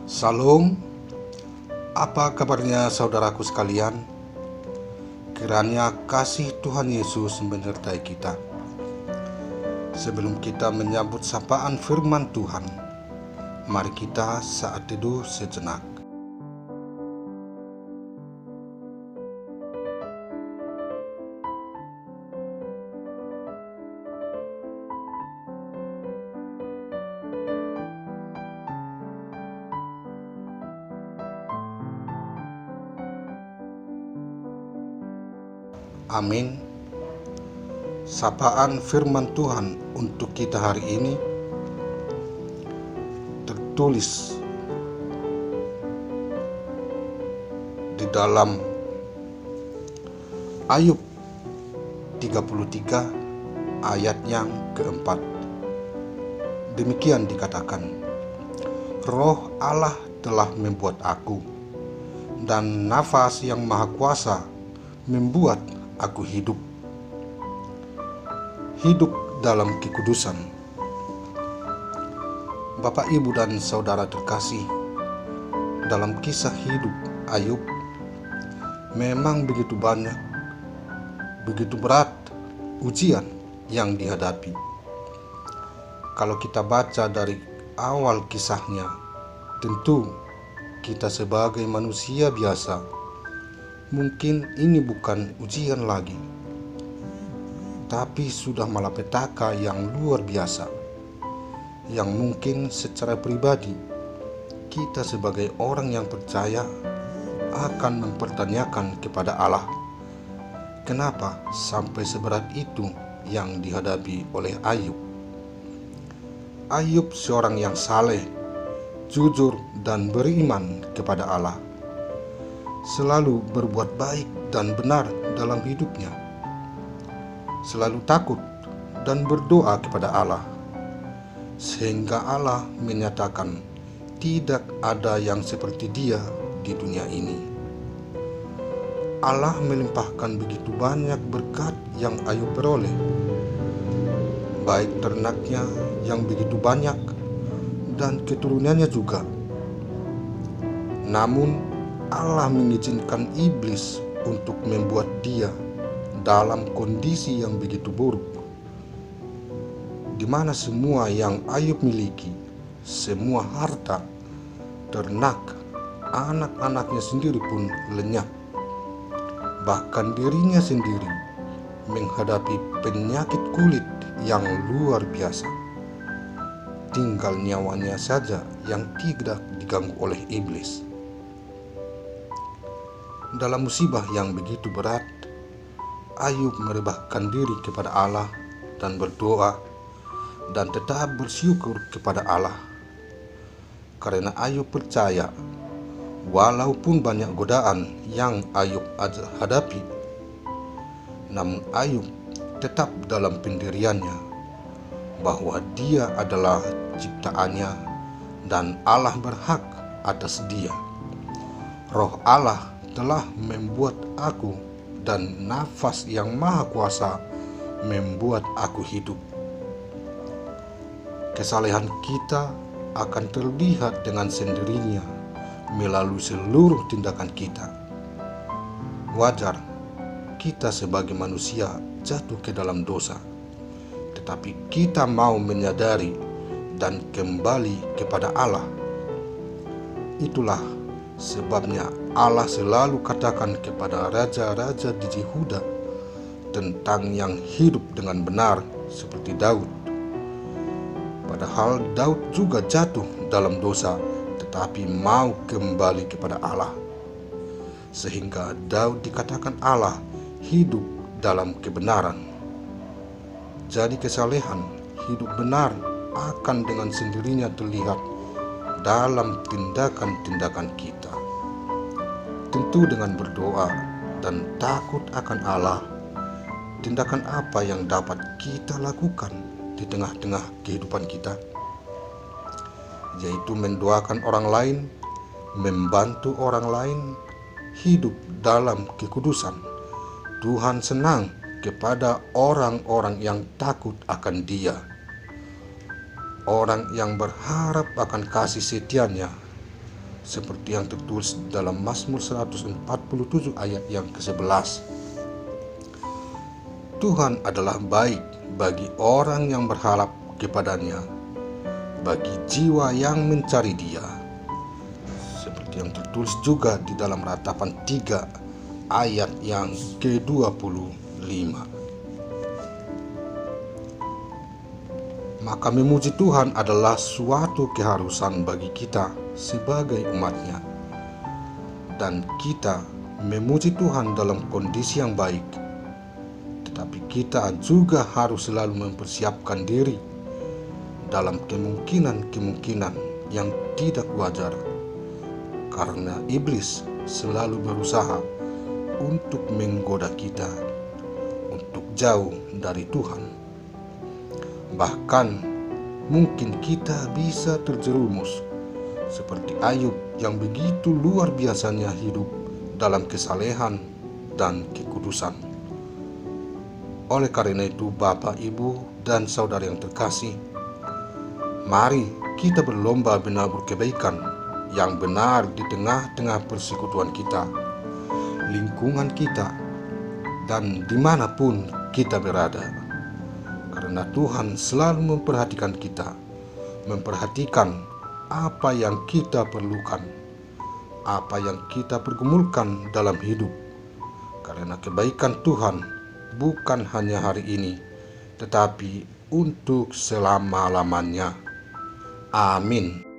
Salam, apa kabarnya saudaraku sekalian? Kiranya kasih Tuhan Yesus menyertai kita. Sebelum kita menyambut sapaan firman Tuhan, mari kita saat teduh sejenak. Amin. Sapaan firman Tuhan untuk kita hari ini tertulis di dalam Ayub 33 ayat yang keempat. Demikian dikatakan, Roh Allah telah membuat aku, dan nafas yang maha kuasa membuat aku hidup dalam kekudusan. Bapak, Ibu, dan saudara terkasih, dalam kisah hidup Ayub memang begitu banyak, begitu berat ujian yang dihadapi. Kalau kita baca dari awal kisahnya, tentu kita sebagai manusia biasa mungkin ini bukan ujian lagi, tapi sudah malapetaka yang luar biasa, yang mungkin secara pribadi kita sebagai orang yang percaya akan mempertanyakan kepada Allah, kenapa sampai seberat itu yang dihadapi oleh Ayub. Ayub seorang yang saleh, jujur, dan beriman kepada Allah, selalu berbuat baik dan benar dalam hidupnya, selalu takut dan berdoa kepada Allah, sehingga Allah menyatakan tidak ada yang seperti dia di dunia ini. Allah melimpahkan begitu banyak berkat yang Ayub peroleh, baik ternaknya yang begitu banyak dan keturunannya juga. Namun Allah mengizinkan iblis untuk membuat dia dalam kondisi yang begitu buruk, di mana semua yang Ayub miliki, semua harta, ternak, anak-anaknya sendiri pun lenyap. Bahkan dirinya sendiri menghadapi penyakit kulit yang luar biasa. Tinggal nyawanya saja yang tidak diganggu oleh iblis. Dalam musibah yang begitu berat, Ayub merebahkan diri kepada Allah dan berdoa dan tetap bersyukur kepada Allah. Karena Ayub percaya, walaupun banyak godaan yang Ayub hadapi, namun Ayub tetap dalam pendiriannya bahwa dia adalah ciptaannya dan Allah berhak atas dia. Roh Allah telah membuat aku, dan nafas yang maha kuasa membuat aku hidup. Kesalehan kita akan terlihat dengan sendirinya melalui seluruh tindakan kita. Wajar kita sebagai manusia jatuh ke dalam dosa, tetapi kita mau menyadari dan kembali kepada Allah. Itulah sebabnya Allah selalu katakan kepada raja-raja di Yehuda tentang yang hidup dengan benar seperti Daud. Padahal Daud juga jatuh dalam dosa, tetapi mau kembali kepada Allah. Sehingga Daud dikatakan Allah hidup dalam kebenaran. Jadi kesalehan, hidup benar akan dengan sendirinya terlihat dalam tindakan-tindakan kita. Tentu dengan berdoa dan takut akan Allah, tindakan apa yang dapat kita lakukan di tengah-tengah kehidupan kita? Yaitu mendoakan orang lain, membantu orang lain, hidup dalam kekudusan. Tuhan senang kepada orang-orang yang takut akan Dia, orang yang berharap akan kasih setianya, seperti yang tertulis dalam Mazmur 147 ayat yang ke-11. Tuhan adalah baik bagi orang yang berharap kepadanya, bagi jiwa yang mencari Dia, seperti yang tertulis juga di dalam Ratapan 3 ayat yang ke-25. Maka memuji Tuhan adalah suatu keharusan bagi kita sebagai umat-Nya. Dan kita memuji Tuhan dalam kondisi yang baik. Tetapi kita juga harus selalu mempersiapkan diri dalam kemungkinan-kemungkinan yang tidak wajar. Karena iblis selalu berusaha untuk menggoda kita untuk jauh dari Tuhan. Bahkan mungkin kita bisa terjerumus seperti Ayub yang begitu luar biasanya hidup dalam kesalehan dan kekudusan. Oleh karena itu, Bapak, Ibu, dan saudara yang terkasih, mari kita berlomba menabur kebaikan yang benar di tengah-tengah persekutuan kita, lingkungan kita, dan dimanapun kita berada. Karena Tuhan selalu memperhatikan kita, memperhatikan apa yang kita perlukan, apa yang kita pergumulkan dalam hidup. Karena kebaikan Tuhan bukan hanya hari ini, tetapi untuk selama-lamanya. Amin.